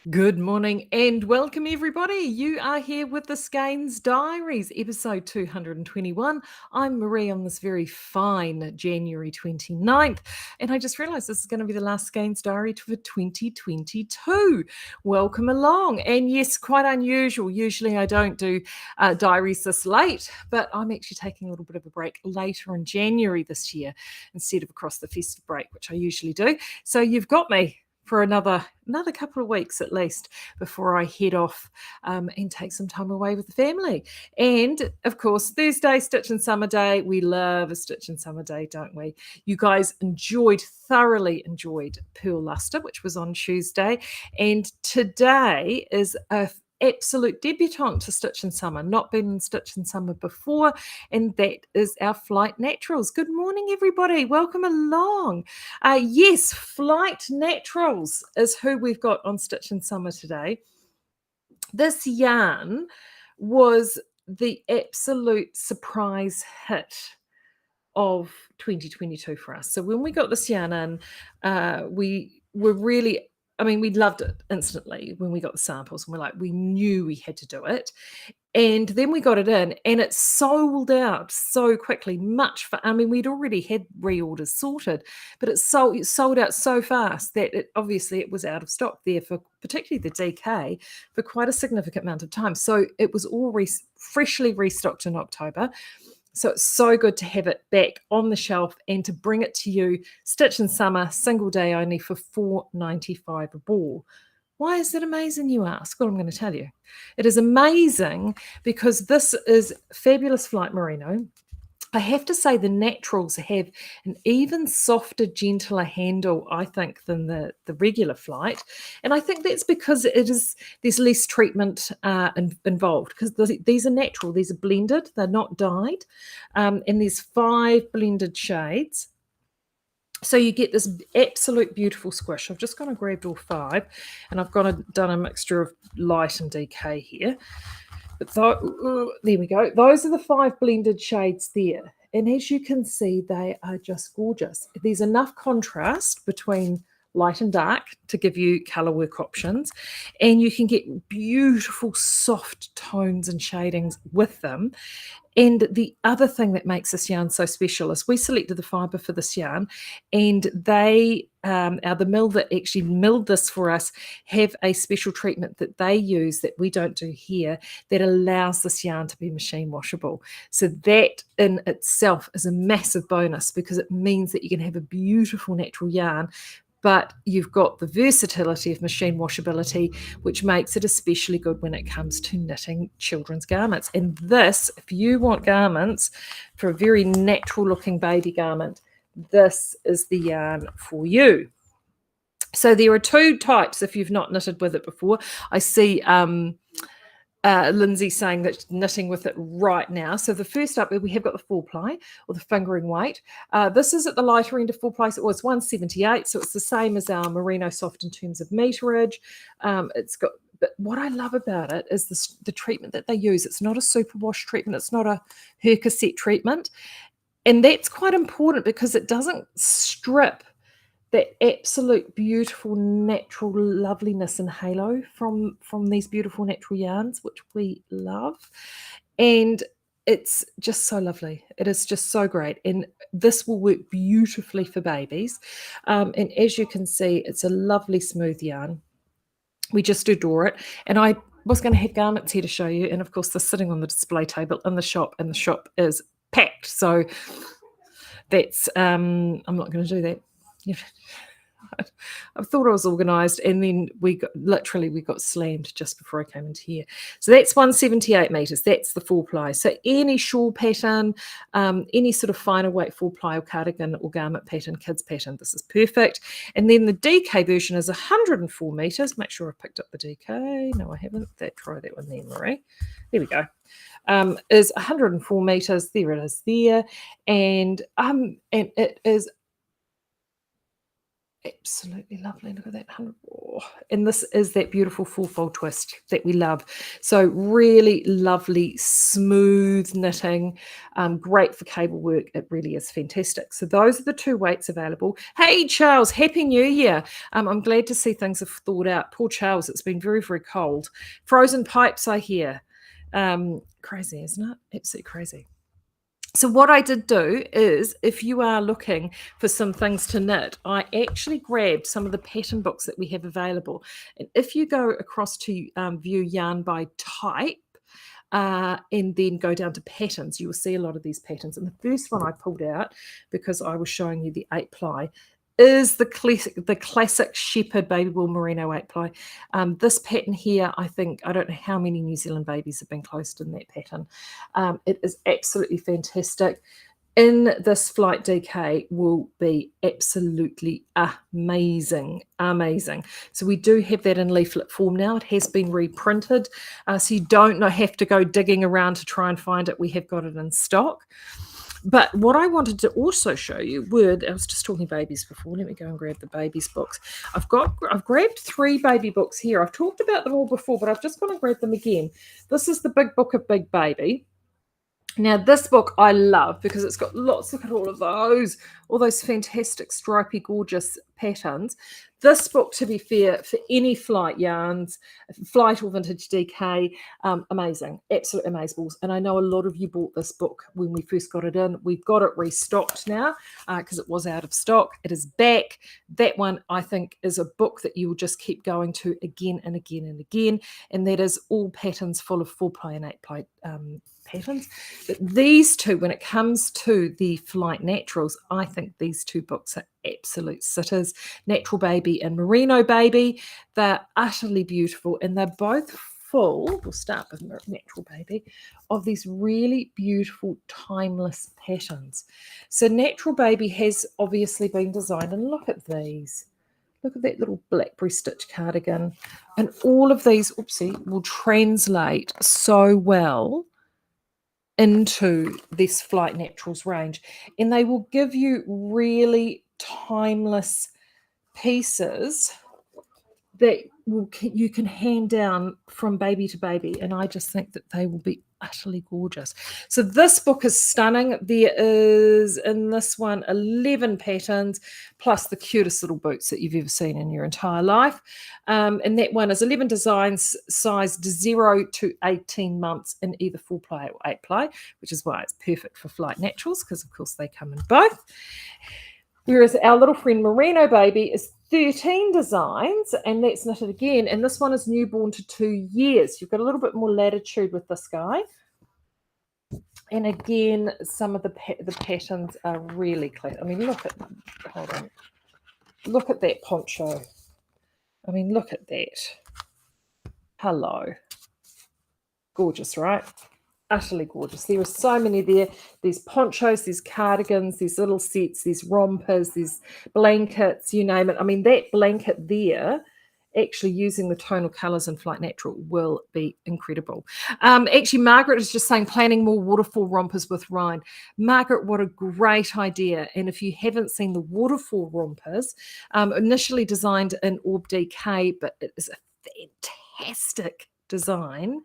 Good morning and welcome, everybody. You are here with the Skeinz Diaries, episode 221. I'm Marie on this very fine January 29th, and I just realised this is going to be the last Skeinz Diary for 2022. Welcome along. And yes, quite unusual. Usually I don't do diaries this late, but I'm actually taking a little bit of a break later in January this year instead of across the festive break, which I usually do. So you've got me for another couple of weeks at least before I head off and take some time away with the family. And of course, Thursday, Stitchin Summer Day. We love a Stitchin Summer Day, don't we? You guys thoroughly enjoyed Pearl Luster, which was on Tuesday. And today is a absolute debutante to Stitchin Summer, not been in Stitchin Summer before, and that is our Flight Naturals. Good morning, everybody. Welcome along. Yes, Flight Naturals is who we've got on Stitchin Summer today. This yarn was the absolute surprise hit of 2022 for us. So when we got this yarn in, we were really, we loved it instantly when we got the samples, and we knew we had to do it. And then we got it in and it sold out so quickly, we'd already had reorders sorted, but it sold out so fast that it was out of stock there for particularly the DK for quite a significant amount of time. So it was all freshly restocked in October. So it's so good to have it back on the shelf and to bring it to you, Stitchin Summer, single day only for $4.95 a ball. Why is it amazing, you ask? Well, I'm going to tell you. It is amazing because this is fabulous Flight Merino. I have to say the naturals have an even softer, gentler handle, I think, than the regular Flight. And I think that's because there's less treatment involved, because these are natural, these are blended, they're not dyed. And there's 5 blended shades. So you get this absolute beautiful squish. I've just gone and grabbed all 5, and I've done a mixture of light and DK here. But there we go. Those are the 5 blended shades there. And as you can see, they are just gorgeous. There's enough contrast between light and dark to give you colour work options, and you can get beautiful soft tones and shadings with them. And the other thing that makes this yarn so special is we selected the fibre for this yarn, and they the mill that actually milled this for us have a special treatment that they use that we don't do here that allows this yarn to be machine washable. So that in itself is a massive bonus, because it means that you can have a beautiful natural yarn, but you've got the versatility of machine washability, which makes it especially good when it comes to knitting children's garments. And this, if you want garments for a very natural looking baby garment, this is the yarn for you. So there are 2 types if you've not knitted with it before. I see Lindsay saying that knitting with it right now. So the first up, we have got the 4-ply or the fingering weight. This is at the lighter end of 4-ply. So it's 178. So it's the same as our Merino Soft in terms of meterage. But what I love about it is the treatment that they use. It's not a superwash treatment. It's not a Hercaset treatment. And that's quite important because it doesn't strip that absolute beautiful natural loveliness and halo from these beautiful natural yarns, which we love. And it's just so lovely. It is just so great. And this will work beautifully for babies. And as you can see, it's a lovely smooth yarn. We just adore it. And I was going to have garments here to show you. And of course, they're sitting on the display table in the shop, and the shop is packed. So that's, I'm not going to do that. I thought I was organised, and then we got slammed just before I came into here. So that's 178 metres. That's the 4-ply. So any shawl pattern, any sort of finer weight 4-ply or cardigan or garment pattern, kids pattern, this is perfect. And then the DK version is 104 metres. Make sure I picked up the DK. No, I haven't. Try that one there, Marie. There we go. Is 104 metres. There it is there. And it is Absolutely lovely. Look at that. Oh, and this is that beautiful full fold twist that we love. So really lovely, smooth knitting, great for cable work. It really is fantastic. So those are the two weights available. Hey, Charles, Happy New Year. I'm glad to see things have thawed out. Poor Charles, it's been very, very cold. Frozen pipes, I hear. Crazy, isn't it? Absolutely crazy. So what I did do is, if you are looking for some things to knit, I actually grabbed some of the pattern books that we have available. And if you go across to view yarn by type, and then go down to patterns, you will see a lot of these patterns. And the first one I pulled out, because I was showing you the 8 ply, is the classic Shepherd Baby Wool Merino 8 ply. This pattern here, I don't know how many New Zealand babies have been closed in that pattern. It is absolutely fantastic. In this flight DK will be absolutely amazing. So we do have that in leaflet form now. It has been reprinted, so you don't have to go digging around to try and find it. We have got it in stock. But what I wanted to also show you I was just talking babies before. Let me go and grab the babies books. I've grabbed 3 baby books here. I've talked about them all before, but I've just gone and grabbed them again. This is the Big Book of Big Baby. Now, this book I love because it's got lots, look at all those fantastic stripy, gorgeous patterns. This book, to be fair, for any flight yarns, flight or vintage DK, amazing, absolute amazeballs. And I know a lot of you bought this book when we first got it in. We've got it restocked now because it was out of stock. It is back. That one, I think, is a book that you will just keep going to again and again and again. And that is all patterns full of 4 ply and 8 ply patterns. But these two, when it comes to the flight naturals, I think these 2 books are absolute sitters. Natural Baby and Merino Baby. They're utterly beautiful, and they're both full, we'll start with Natural Baby, of these really beautiful timeless patterns. So Natural Baby has obviously been designed, and look at these. Look at that little blackberry stitch cardigan. And all of these, will translate so well into this Flight Naturals range. And they will give you really timeless pieces that you can hand down from baby to baby. And I just think that they will be utterly gorgeous. So this book is stunning. There is, in this one, 11 patterns, plus the cutest little boots that you've ever seen in your entire life. And that one is 11 designs sized 0 to 18 months in either 4 ply or 8 ply, which is why it's perfect for Flight Naturals, because of course they come in both. Whereas our little friend Merino Baby is 13 designs, and that's knitted again. And this one is newborn to 2 years. You've got a little bit more latitude with this guy. And again, some of the patterns are really clean. I mean, hold on. Look at that poncho. I mean, look at that. Hello. Gorgeous, right? Utterly gorgeous. There are so many there. These ponchos, these cardigans, these little sets, these rompers, these blankets, you name it. I mean, that blanket there, actually using the tonal colours in Flight Natural, will be incredible. Actually, Margaret is just saying, planning more waterfall rompers with Ryan. Margaret, what a great idea. And if you haven't seen the waterfall rompers, initially designed in Orb DK, but it is a fantastic design.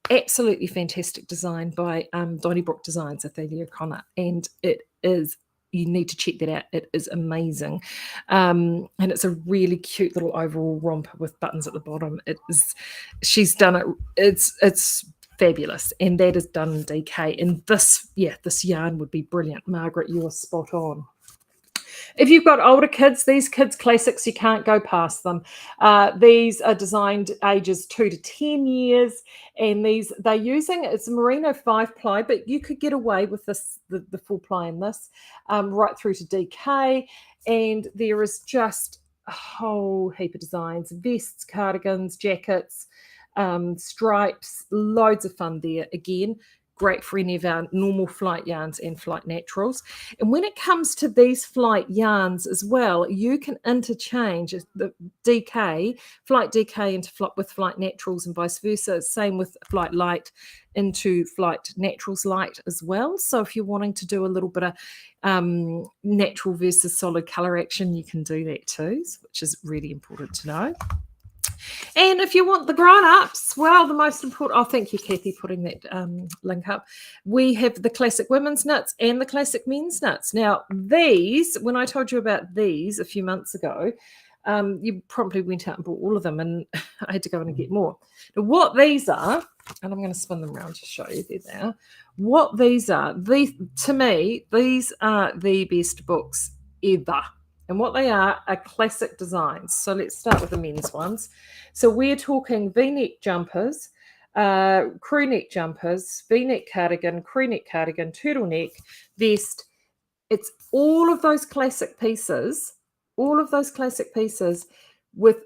Absolutely fantastic design by Donnybrook Designs, Athalia O'Connor, and it is, you need to check that out. It is amazing, and it's a really cute little overall romper with buttons at the bottom. She's done it. It's fabulous, and that is done in DK. And this yarn would be brilliant. Margaret, you are spot on. If you've got older kids, these kids classics, you can't go past them. These are designed ages 2 to 10 years, and they're using, it's a Merino 5 ply, but you could get away with this, the 4 ply in this, right through to DK. And there is just a whole heap of designs: vests, cardigans, jackets, stripes, loads of fun there. Again, great for any of our normal flight yarns and flight naturals. And when it comes to these flight yarns as well, you can interchange the flight DK with flight naturals and vice versa. Same with flight light into flight naturals light as well. So if you're wanting to do a little bit of natural versus solid color action, you can do that too, which is really important to know. And if you want the grown-ups, well, the most important, thank you, Kathy, putting that link up. We have the classic women's knits and the classic men's knits. Now, these, when I told you about these a few months ago, you probably went out and bought all of them, and I had to go in and get more. Now, what these are, and I'm going to spin them around to show you, there they are. What these are, to me, these are the best books ever. And what they are classic designs. So let's start with the men's ones. So we're talking V-neck jumpers, crew neck jumpers, V-neck cardigan, crew neck cardigan, turtleneck, vest. It's all of those classic pieces with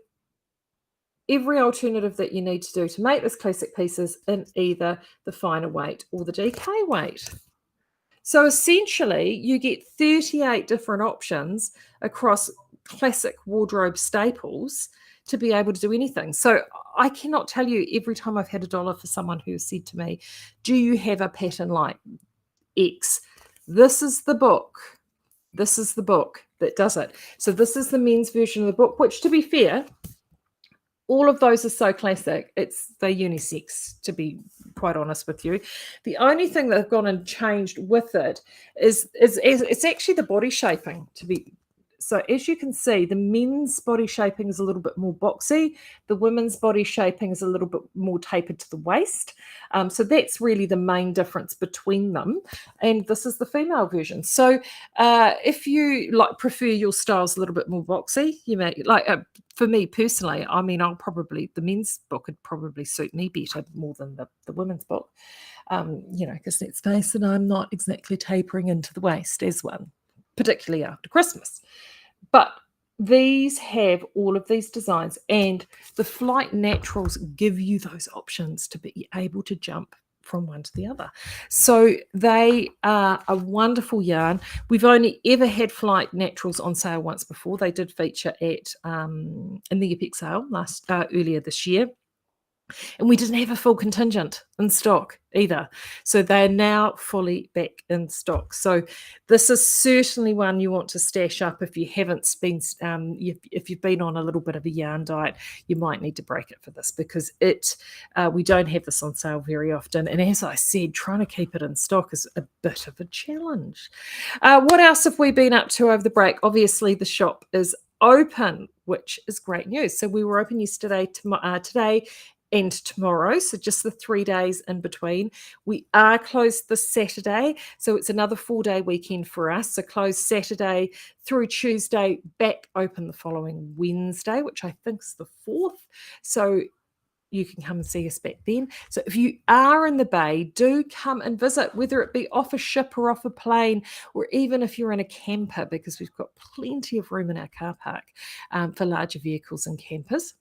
every alternative that you need to do to make those classic pieces in either the finer weight or the DK weight. So essentially, you get 38 different options across classic wardrobe staples to be able to do anything. So I cannot tell you every time I've had $1 for someone who has said to me, do you have a pattern like X? This is the book. This is the book that does it. So this is the men's version of the book, which, to be fair, all of those are so classic. They're unisex, to be quite honest with you. The only thing that they've gone and changed with it is it's actually the body shaping. So as you can see, the men's body shaping is a little bit more boxy. The women's body shaping is a little bit more tapered to the waist. So that's really the main difference between them. And this is the female version. So if you prefer your styles a little bit more boxy, you may for me personally, I mean, the men's book would probably suit me better more than the women's book. Because let's face it, I'm not exactly tapering into the waist as one, particularly after Christmas. But these have all of these designs, and the flight naturals give you those options to be able to jump from one to the other. So they are a wonderful yarn. We've only ever had flight naturals on sale once before. They did feature at in the Epic sale earlier this year. And we didn't have a full contingent in stock either. So they're now fully back in stock. So this is certainly one you want to stash up if you haven't been, if you've been on a little bit of a yarn diet, you might need to break it for this, because we don't have this on sale very often. And as I said, trying to keep it in stock is a bit of a challenge. What else have we been up to over the break? Obviously, the shop is open, which is great news. So we were open yesterday, today, and tomorrow, so just the 3 days in between. We are closed this Saturday, so it's another 4-day weekend for us. So closed Saturday through Tuesday, back open the following Wednesday, which I think is the 4th. So you can come and see us back then. So if you are in the Bay, do come and visit, whether it be off a ship or off a plane, or even if you're in a camper, because we've got plenty of room in our car park for larger vehicles and campers.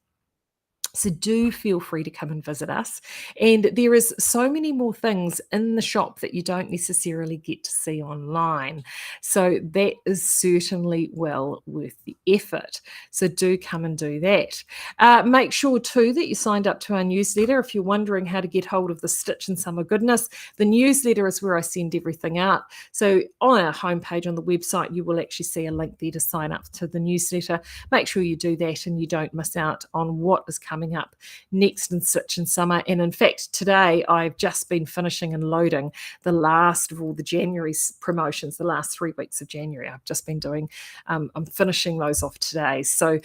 So do feel free to come and visit us. And there is so many more things in the shop that you don't necessarily get to see online. So that is certainly well worth the effort. So do come and do that. Make sure too that you signed up to our newsletter. If you're wondering how to get hold of the Stitchin Summer goodness, the newsletter is where I send everything out. So on our homepage on the website, you will actually see a link there to sign up to the newsletter. Make sure you do that and you don't miss out on what is coming up next in Stitchin Summer. And in fact, today I've just been finishing and loading the last of all the January's promotions, the last 3 weeks of January. I've just been doing, I'm finishing those off today. So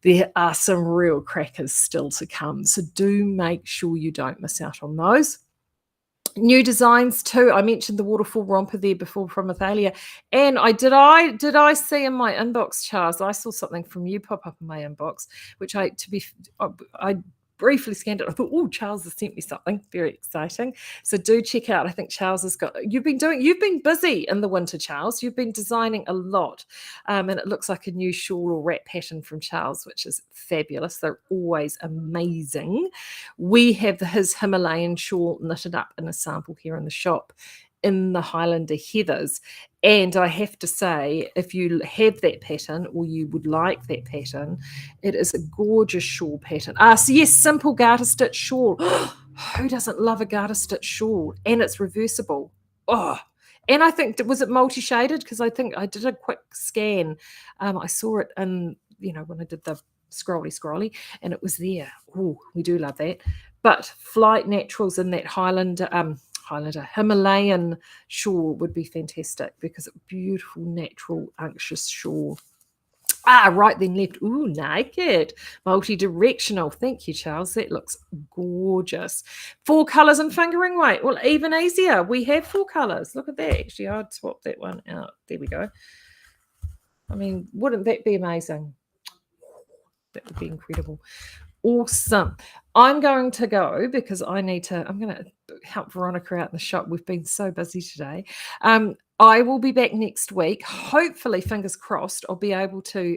there are some real crackers still to come. So do make sure you don't miss out on those. New designs too. I mentioned the waterfall romper there before from Athalia, and I see in my inbox, Charles, I saw something from you pop up in my inbox, which I briefly scanned it. I thought, oh, Charles has sent me something very exciting. So do check out. I think Charles has got, you've been busy in the winter, Charles. You've been designing a lot. And it looks like a new shawl or wrap pattern from Charles, which is fabulous. They're always amazing. We have his Himalayan shawl knitted up in a sample here in the shop in the Highlander Heathers. And I have to say, if you have that pattern or you would like that pattern, it is a gorgeous shawl pattern. So yes, simple garter stitch shawl. Who doesn't love a garter stitch shawl? And it's reversible. Oh, and I think, was it multi-shaded? Because I think I did a quick scan. I saw it in, when I did the scrolly, and it was there. Oh, we do love that. But Flight Naturals in that Himalayan shawl would be fantastic because it's beautiful, natural, unctuous shawl. Right then left. Ooh, naked. Multi-directional. Thank you, Charles. That looks gorgeous. 4 colours and fingering weight. Well, even easier. We have 4 colours. Look at that. Actually, I'd swap that one out. There we go. I mean, wouldn't that be amazing? That would be incredible. Awesome. I'm going to go because I'm going to help Veronica out in the shop. We've been so busy today. I will be back next week. Hopefully, fingers crossed, I'll be able to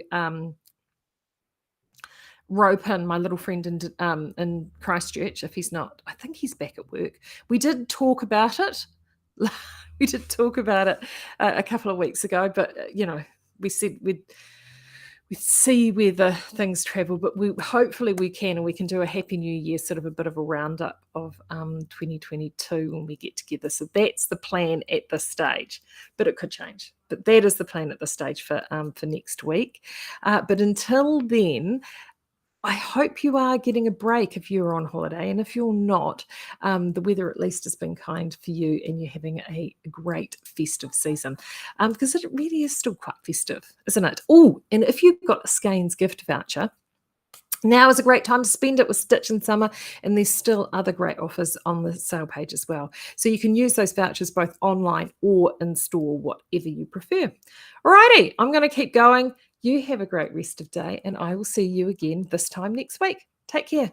rope in my little friend in Christchurch if he's not. I think he's back at work. We did talk about it. We did talk about it a couple of weeks ago, but, we said we'd see where the things travel, but hopefully we can, and we can do a Happy New Year, sort of a bit of a roundup of 2022 when we get together. So that's the plan at this stage, but it could change. But that is the plan at this stage for next week. But until then, I hope you are getting a break if you're on holiday, and if you're not, the weather at least has been kind for you and you're having a great festive season, because it really is still quite festive, isn't it? Oh, and if you've got a Skeinz gift voucher, now is a great time to spend it with Stitchin Summer, and there's still other great offers on the sale page as well. So you can use those vouchers both online or in store, whatever you prefer. Alrighty, I'm going to keep going. You have a great rest of day, and I will see you again this time next week. Take care.